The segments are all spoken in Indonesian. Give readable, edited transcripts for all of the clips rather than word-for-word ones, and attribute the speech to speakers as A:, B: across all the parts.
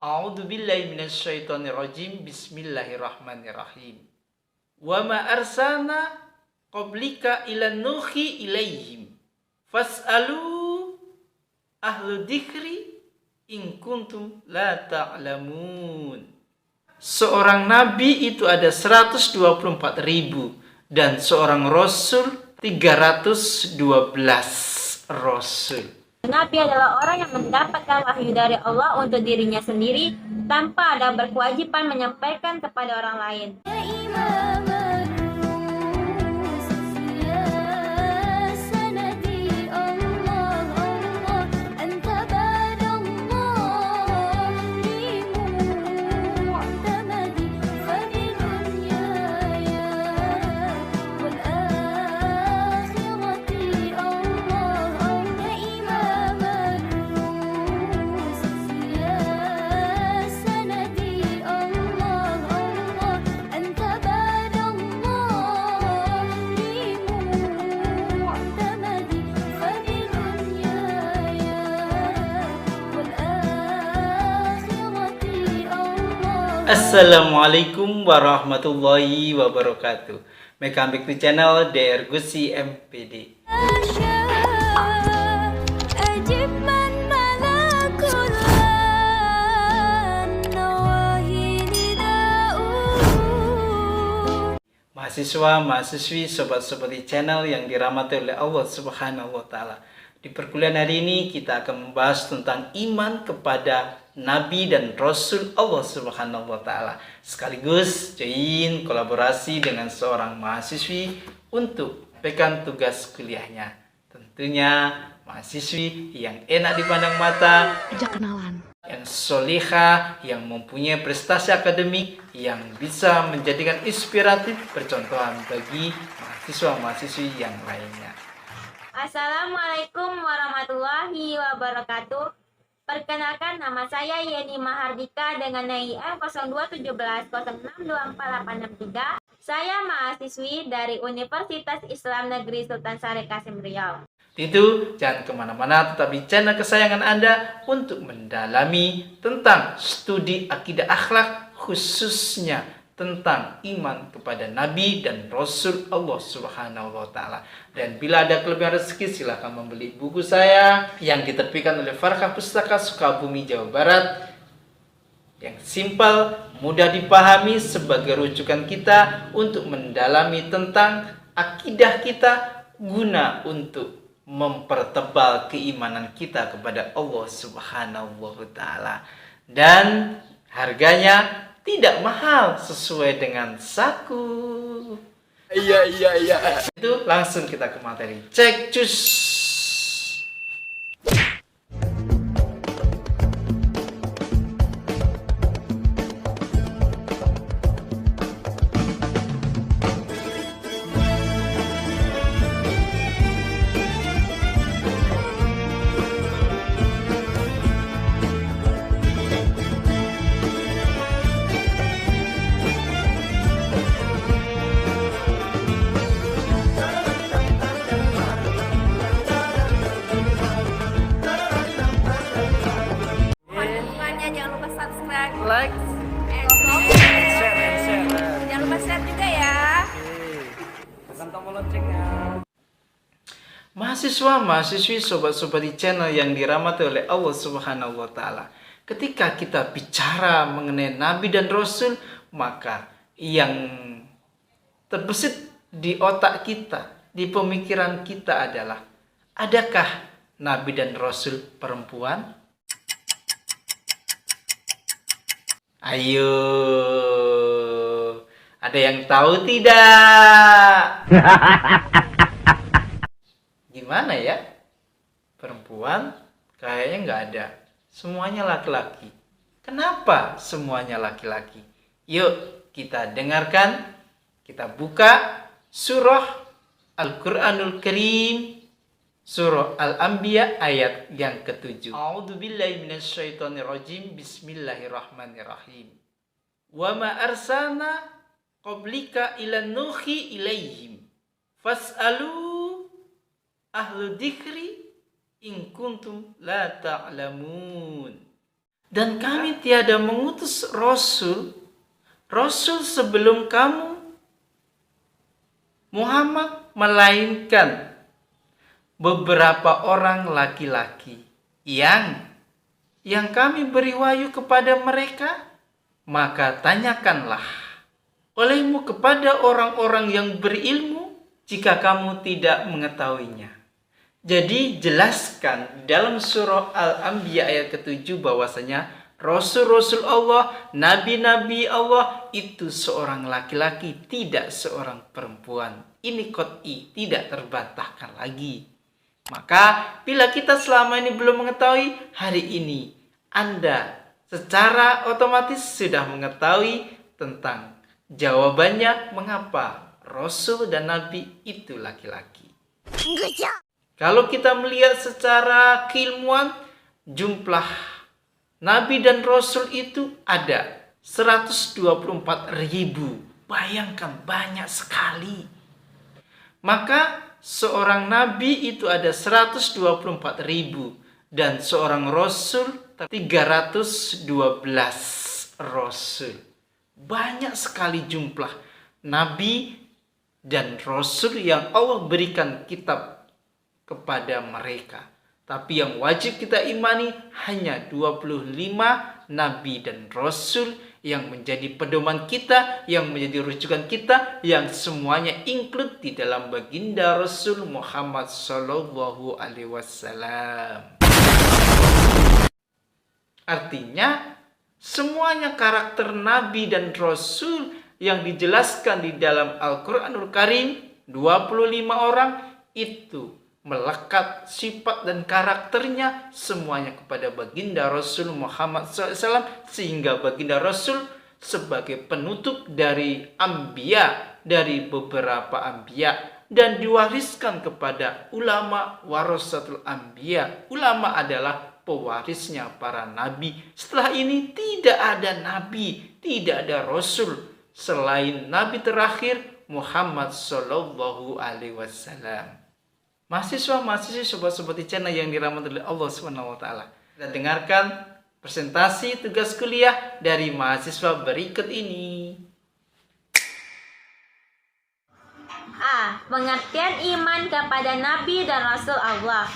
A: A'udzubillahi minasyaitonirrajim. Bismillahirrahmanirrahim. Wa ma arsalna qablika ilan nuhi ilaihim fas'alu ahlu dzikri in kuntum la ta'lamun. Seorang nabi itu ada 124.000 dan seorang rasul 312 rasul.
B: Nabi adalah orang yang mendapatkan wahyu dari Allah untuk dirinya sendiri tanpa ada berkewajiban menyampaikan kepada orang lain.
A: Assalamualaikum warahmatullahi wabarakatuh. Welcome back to channel DR Gusi MPD. Mahasiswa, mahasiswi, sobat-sobat di channel yang dirahmati oleh Allah Subhanahu wa Ta'ala. Di perkuliahan hari ini kita akan membahas tentang iman kepada Nabi dan Rasul Allah Subhanahu wa Ta'ala. Sekaligus join kolaborasi dengan seorang mahasiswi untuk pegang tugas kuliahnya. Tentunya mahasiswi yang enak dipandang mata,
C: ajak kenalan,
A: yang solihah, yang mempunyai prestasi akademik, yang bisa menjadikan inspiratif percontohan bagi mahasiswa-mahasiswi yang lainnya.
B: Assalamualaikum warahmatullahi wabarakatuh. Perkenalkan, nama saya Yeni Mahardika dengan NIM 0217062463. Saya mahasiswi dari Universitas Islam Negeri Sultan Syarif Kasim Riau.
A: Itu jangan kemana-mana, tetap di channel kesayangan Anda untuk mendalami tentang studi akidah akhlak, khususnya tentang iman kepada Nabi dan Rasul Allah Subhanahu wa Ta'ala. Dan bila ada kelebihan rezeki, silahkan membeli buku saya yang diterbitkan oleh Farkah Pustaka Sukabumi, Jawa Barat, yang simpel, mudah dipahami sebagai rujukan kita untuk mendalami tentang akidah kita guna untuk mempertebal keimanan kita kepada Allah Subhanahu wa Ta'ala. Dan harganya tidak mahal, sesuai dengan saku. Iya. Itu langsung kita ke materi. Cek cus. Like, share.
C: jangan lupa share juga ya.
A: Tekan tombol loncengnya. Mahasiswa, mahasiswi, sobat-sobat di channel yang dirahmati oleh Allah Subhanahu wa Ta'ala. Ketika kita bicara mengenai Nabi dan Rasul, maka yang terbesit di otak kita, di pemikiran kita adalah, adakah Nabi dan Rasul perempuan? Ayo, ada yang tahu tidak? Gimana ya? Perempuan kayaknya nggak ada. Semuanya laki-laki. Kenapa semuanya laki-laki? Yuk kita dengarkan. Kita buka surah Al-Quranul Karim, surah Al-Anbiya ayat yang ke-7. A'udzubillahi minasyaitonirrajim. Bismillahirrahmanirrahim. Wa ma arsalna qablika ilan nuhi ilaihim fas'alu ahlu dzikri in kuntum la ta'lamun. Dan kami tiada mengutus Rasul sebelum kamu, Muhammad, melainkan beberapa orang laki-laki yang kami beri wahyu kepada mereka. Maka tanyakanlah olehmu kepada orang-orang yang berilmu jika kamu tidak mengetahuinya. Jadi jelaskan dalam surah Al-Anbiya ayat ke-7 bahwasanya Rasul-Rasul Allah, Nabi-Nabi Allah itu seorang laki-laki, tidak seorang perempuan. Ini qat'i, tidak terbantahkan lagi. Maka bila kita selama ini belum mengetahui, hari ini Anda secara otomatis sudah mengetahui tentang jawabannya mengapa Rasul dan Nabi itu laki-laki. Kalau kita melihat secara keilmuan, jumlah Nabi dan Rasul itu ada 124.000. Bayangkan, banyak sekali. Maka seorang Nabi itu ada 124.000 dan seorang Rasul 312 Rasul. Banyak sekali jumlah Nabi dan Rasul yang Allah berikan kitab kepada mereka. Tapi yang wajib kita imani hanya 25 Nabi dan Rasul yang menjadi pedoman kita, yang menjadi rujukan kita, yang semuanya include di dalam baginda Rasul Muhammad Sallallahu Alaihi Wasallam. Artinya semuanya karakter Nabi dan Rasul yang dijelaskan di dalam Al-Quranul Karim, 25 orang itu melekat sifat dan karakternya semuanya kepada baginda Rasul Muhammad SAW, sehingga baginda Rasul sebagai penutup dari Anbiya, dari beberapa Anbiya, dan diwariskan kepada ulama warasatul Anbiya. Ulama adalah pewarisnya para nabi. Setelah ini tidak ada nabi, tidak ada rasul selain nabi terakhir Muhammad Sallallahu Alaihi Wasallam. Mahasiswa-mahasiswi, sobat-sobat di channel yang dirahmati oleh Allah SWT, kita dengarkan presentasi tugas kuliah dari mahasiswa berikut ini.
B: A. Pengertian iman kepada Nabi dan Rasul Allah.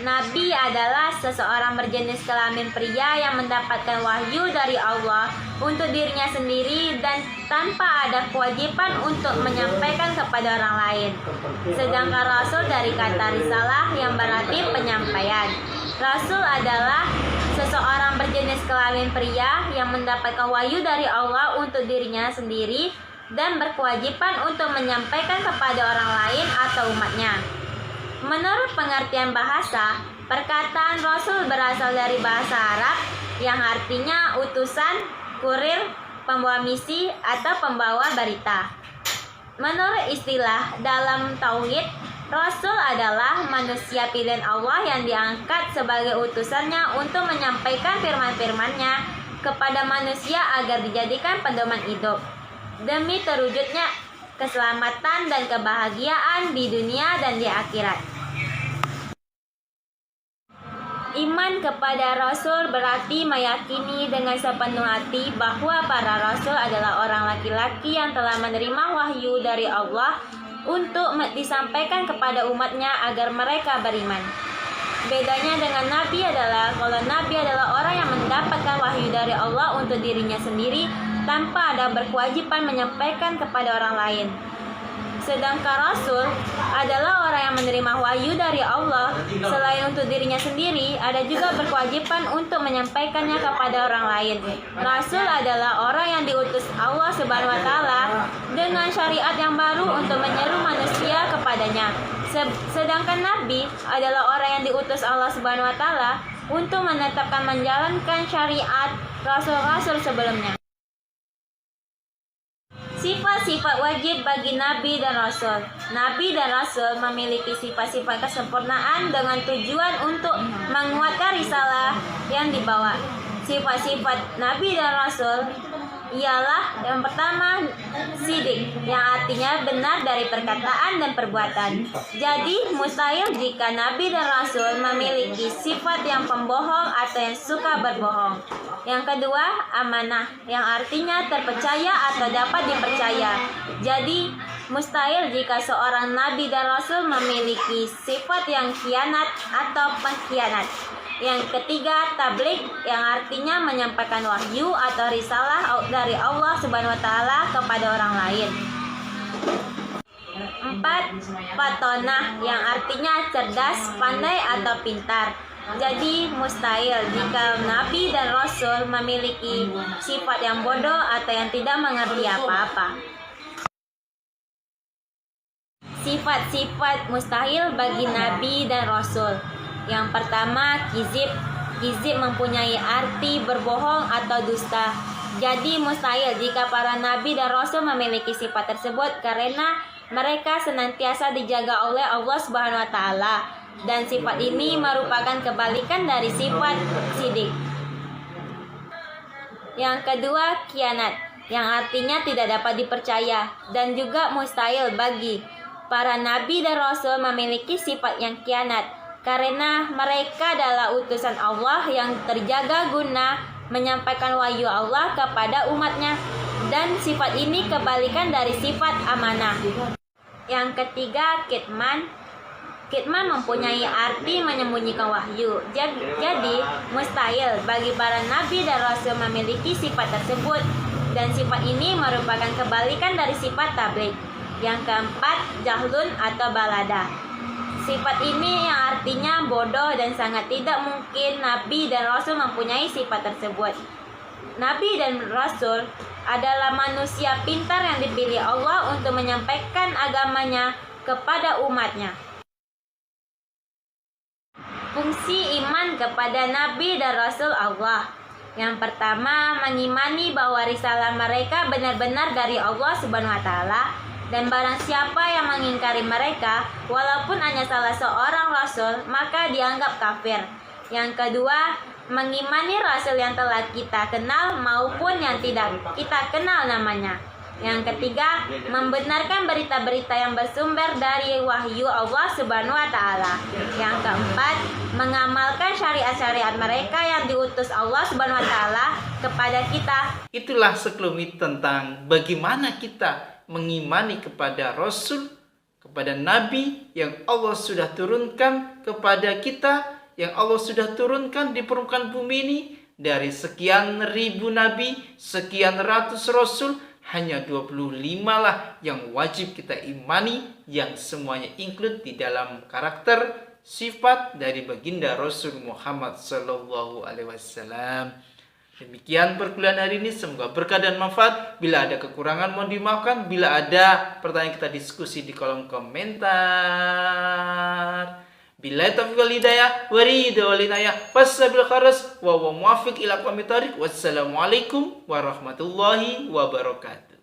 B: Nabi adalah seseorang berjenis kelamin pria yang mendapatkan wahyu dari Allah untuk dirinya sendiri dan tanpa ada kewajiban untuk menyampaikan kepada orang lain. Sedangkan Rasul dari kata risalah yang berarti penyampaian. Rasul adalah seseorang berjenis kelamin pria yang mendapatkan wahyu dari Allah untuk dirinya sendiri dan berkewajiban untuk menyampaikan kepada orang lain atau umatnya. Menurut pengertian bahasa, perkataan Rasul berasal dari bahasa Arab yang artinya utusan, kurir, pembawa misi, atau pembawa berita. Menurut istilah dalam tauhid, Rasul adalah manusia pilihan Allah yang diangkat sebagai utusannya untuk menyampaikan firman-firmannya kepada manusia agar dijadikan pedoman hidup demi terwujudnya keselamatan dan kebahagiaan di dunia dan di akhirat. Iman kepada Rasul berarti meyakini dengan sepenuh hati bahwa para Rasul adalah orang laki-laki yang telah menerima wahyu dari Allah untuk disampaikan kepada umatnya agar mereka beriman. Bedanya dengan Nabi adalah kalau Nabi adalah orang yang mendapatkan wahyu dari Allah untuk dirinya sendiri tanpa ada berkewajiban menyampaikan kepada orang lain. Sedangkan Rasul adalah orang yang menerima wahyu dari Allah. Selain untuk dirinya sendiri, ada juga berkewajiban untuk menyampaikannya kepada orang lain. Rasul adalah orang yang diutus Allah Subhanahu wa Ta'ala dengan syariat yang baru untuk menyeru manusia kepadanya. Sedangkan Nabi adalah orang yang diutus Allah Subhanahu wa Ta'ala untuk menetapkan menjalankan syariat rasul-rasul sebelumnya. Sifat-sifat wajib bagi Nabi dan Rasul. Nabi dan Rasul memiliki sifat-sifat kesempurnaan dengan tujuan untuk menguatkan risalah yang dibawa. Sifat-sifat Nabi dan Rasul ialah yang pertama sidik, yang artinya benar dari perkataan dan perbuatan. Jadi mustahil jika Nabi dan Rasul memiliki sifat yang pembohong atau yang suka berbohong. Yang kedua, amanah, yang artinya terpercaya atau dapat dipercaya. Jadi mustahil jika seorang Nabi dan Rasul memiliki sifat yang khianat atau pengkhianat. Yang ketiga, tabligh, yang artinya menyampaikan wahyu atau risalah dari Allah Subhanahu wa taala kepada orang lain. 4. Fatonah, yang artinya cerdas, pandai atau pintar. Jadi mustahil jika Nabi dan Rasul memiliki sifat yang bodoh atau yang tidak mengerti apa-apa. Sifat-sifat mustahil bagi Nabi dan Rasul. Yang pertama, kizib. Kizib mempunyai arti berbohong atau dusta. Jadi mustahil jika para nabi dan rasul memiliki sifat tersebut karena mereka senantiasa dijaga oleh Allah Subhanahu wa taala, dan sifat ini merupakan kebalikan dari sifat sidik. Yang kedua, khianat, yang artinya tidak dapat dipercaya, dan juga mustahil bagi para nabi dan rasul memiliki sifat yang khianat karena mereka adalah utusan Allah yang terjaga guna menyampaikan wahyu Allah kepada umatnya, dan sifat ini kebalikan dari sifat amanah. Yang ketiga, kitman. Kitman mempunyai arti menyembunyikan wahyu. Jadi mustahil bagi para nabi dan rasul memiliki sifat tersebut, dan sifat ini merupakan kebalikan dari sifat tabligh. Yang keempat, jahlun atau balada. Sifat ini yang artinya bodoh, dan sangat tidak mungkin Nabi dan Rasul mempunyai sifat tersebut. Nabi dan Rasul adalah manusia pintar yang dipilih Allah untuk menyampaikan agamanya kepada umatnya. Fungsi iman kepada Nabi dan Rasul Allah. Yang pertama, mengimani bahwa risalah mereka benar-benar dari Allah Subhanahu wa taala. Dan barang siapa yang mengingkari mereka, walaupun hanya salah seorang rasul, maka dianggap kafir. Yang kedua, mengimani rasul yang telah kita kenal maupun yang tidak kita kenal namanya. Yang ketiga, membenarkan berita-berita yang bersumber dari wahyu Allah Subhanahu wa taala. Yang keempat, mengamalkan syariat-syariat mereka yang diutus Allah Subhanahu wa taala kepada kita.
A: Itulah sekelumit tentang bagaimana kita mengimani kepada Rasul, kepada Nabi yang Allah sudah turunkan kepada kita, yang Allah sudah turunkan di permukaan bumi ini. Dari sekian ribu Nabi, sekian ratus Rasul, hanya 25 lah yang wajib kita imani, yang semuanya include di dalam karakter, sifat dari baginda Rasul Muhammad Sallallahu Alaihi Wasallam. Demikian perkuliahan hari ini, semoga berkah dan manfaat. Bila ada kekurangan mohon dimaafkan. Bila ada pertanyaan, kita diskusi di kolom komentar. Bila taufiq wal hidayah wa ridha wal inayah fasabil kharas wa muwaffiq ila aqwamit thariq. Wassalamualaikum warahmatullahi wabarakatuh.